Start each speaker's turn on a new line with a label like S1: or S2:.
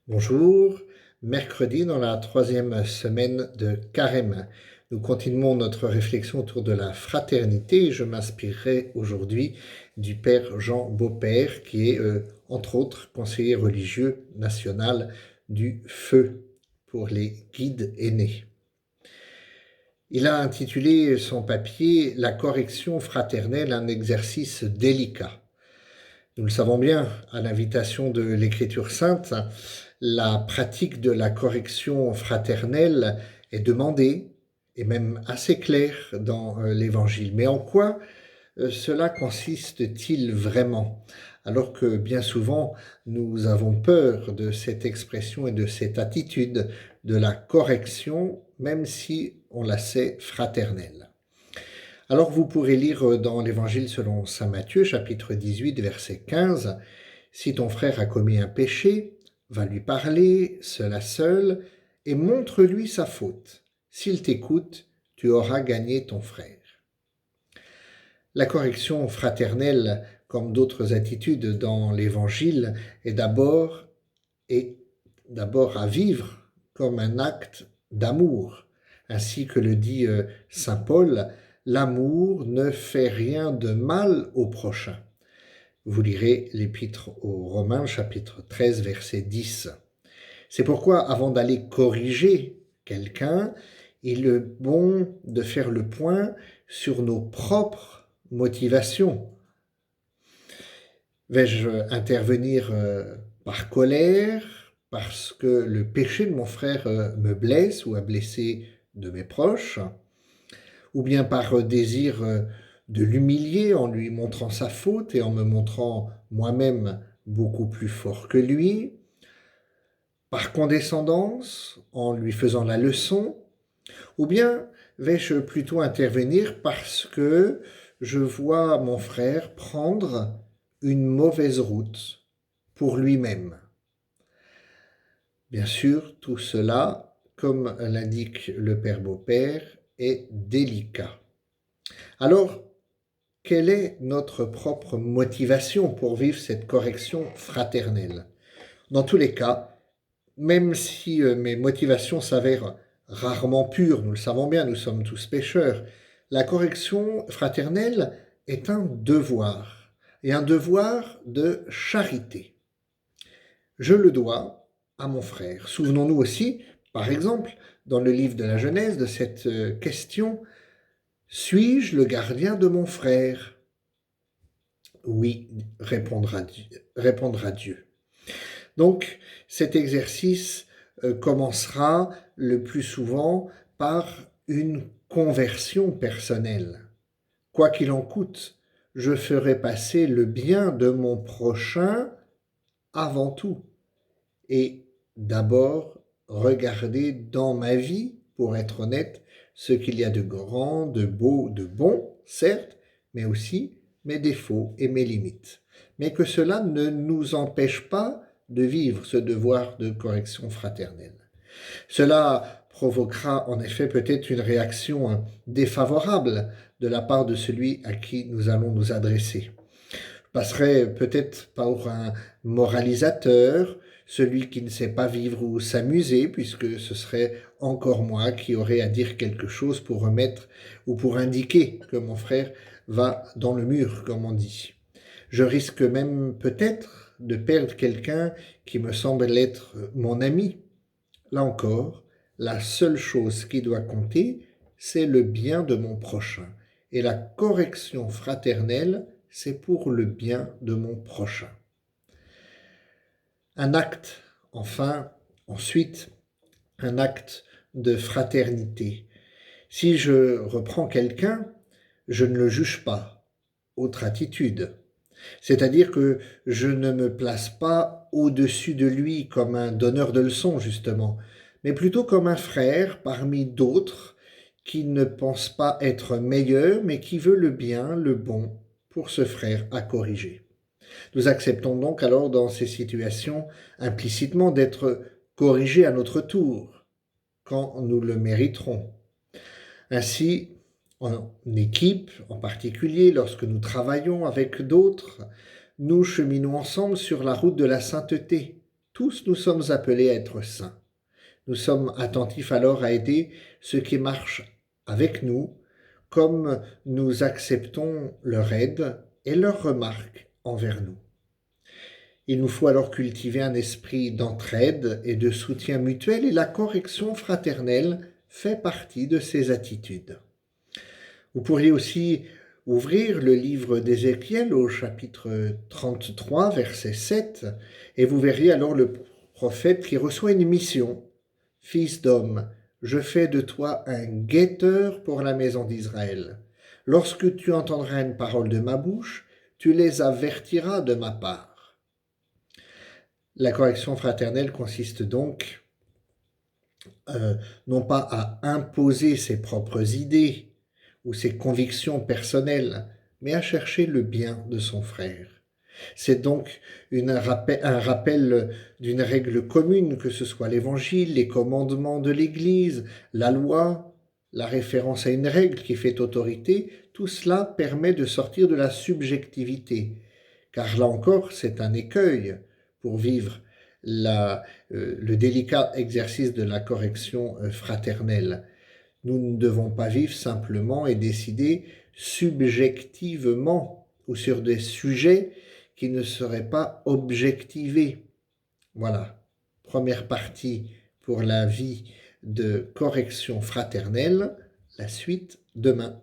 S1: Bonjour, mercredi dans la troisième semaine de Carême. Nous continuons notre réflexion autour de la fraternité et je m'inspirerai aujourd'hui du Père Jean Beaupère qui est entre autres conseiller religieux national du Feu pour les guides aînés. Il a intitulé son papier « La correction fraternelle, un exercice délicat ». Nous le savons bien, à l'invitation de l'Écriture sainte, la pratique de la correction fraternelle est demandée et même assez claire dans l'Évangile. Mais en quoi cela consiste-t-il vraiment? Alors que bien souvent, nous avons peur de cette expression et de cette attitude de la correction, même si on la sait fraternelle. Alors vous pourrez lire dans l'Évangile selon saint Matthieu, chapitre 18, verset 15, « Si ton frère a commis un péché, va lui parler, seul à seul, et montre-lui sa faute. S'il t'écoute, tu auras gagné ton frère. » La correction fraternelle, comme d'autres attitudes dans l'Évangile, est d'abord à vivre comme un acte d'amour. Ainsi que le dit saint Paul, l'amour ne fait rien de mal au prochain. Vous lirez l'Épître aux Romains, chapitre 13, verset 10. C'est pourquoi, avant d'aller corriger quelqu'un, il est bon de faire le point sur nos propres motivations. Vais-je intervenir par colère, parce que le péché de mon frère me blesse ou a blessé de mes proches, ou bien par désir de l'humilier en lui montrant sa faute et en me montrant moi-même beaucoup plus fort que lui, par condescendance en lui faisant la leçon, ou bien vais-je plutôt intervenir parce que je vois mon frère prendre une mauvaise route pour lui-même. Bien sûr, tout cela, comme l'indique le Père Beaupère, est délicat. Alors, quelle est notre propre motivation pour vivre cette correction fraternelle? Dans tous les cas, même si mes motivations s'avèrent rarement pures, nous le savons bien, nous sommes tous pécheurs, la correction fraternelle est un devoir, et un devoir de charité. Je le dois à mon frère. Souvenons-nous aussi, par exemple, dans le livre de la Genèse, de cette question « Suis-je le gardien de mon frère ?» Oui, répondra Dieu. Donc, cet exercice commencera le plus souvent par une conversion personnelle. Quoi qu'il en coûte, je ferai passer le bien de mon prochain avant tout. Et d'abord, regarder dans ma vie, pour être honnête, ce qu'il y a de grand, de beau, de bon, certes, mais aussi mes défauts et mes limites. Mais que cela ne nous empêche pas de vivre ce devoir de correction fraternelle. Cela provoquera en effet peut-être une réaction défavorable de la part de celui à qui nous allons nous adresser. Je passerai peut-être par un moralisateur, celui qui ne sait pas vivre ou s'amuser, puisque ce serait encore moi qui aurais à dire quelque chose pour remettre ou pour indiquer que mon frère va dans le mur, comme on dit. Je risque même peut-être de perdre quelqu'un qui me semble être mon ami. Là encore, la seule chose qui doit compter, c'est le bien de mon prochain. Et la correction fraternelle, c'est pour le bien de mon prochain. Un acte, enfin, ensuite, un acte de fraternité. Si je reprends quelqu'un, je ne le juge pas. Autre attitude. C'est-à-dire que je ne me place pas au-dessus de lui comme un donneur de leçons, justement, mais plutôt comme un frère parmi d'autres qui ne pense pas être meilleur, mais qui veut le bien, le bon, pour ce frère à corriger. Nous acceptons donc alors dans ces situations implicitement d'être corrigés à notre tour, quand nous le mériterons. Ainsi, en équipe, en particulier lorsque nous travaillons avec d'autres, nous cheminons ensemble sur la route de la sainteté, Tous nous sommes appelés à être saints. Nous sommes attentifs alors à aider ceux qui marchent avec nous, comme nous acceptons leur aide et leurs remarques envers nous. Il nous faut alors cultiver un esprit d'entraide et de soutien mutuel, et la correction fraternelle fait partie de ces attitudes. Vous pourriez aussi ouvrir le livre d'Ézéchiel au chapitre 33, verset 7, et vous verriez alors le prophète qui reçoit une mission. « Fils d'homme, je fais de toi un guetteur pour la maison d'Israël. Lorsque tu entendras une parole de ma bouche, tu les avertiras de ma part. » La correction fraternelle consiste donc non pas à imposer ses propres idées ou ses convictions personnelles, mais à chercher le bien de son frère. C'est donc un rappel d'une règle commune, que ce soit l'Évangile, les commandements de l'Église, la loi, la référence à une règle qui fait autorité. Tout cela permet de sortir de la subjectivité, car là encore, c'est un écueil pour vivre le délicat exercice de la correction fraternelle. Nous ne devons pas vivre simplement et décider subjectivement ou sur des sujets qui ne seraient pas objectivés. Voilà, première partie pour la vie de correction fraternelle, la suite demain.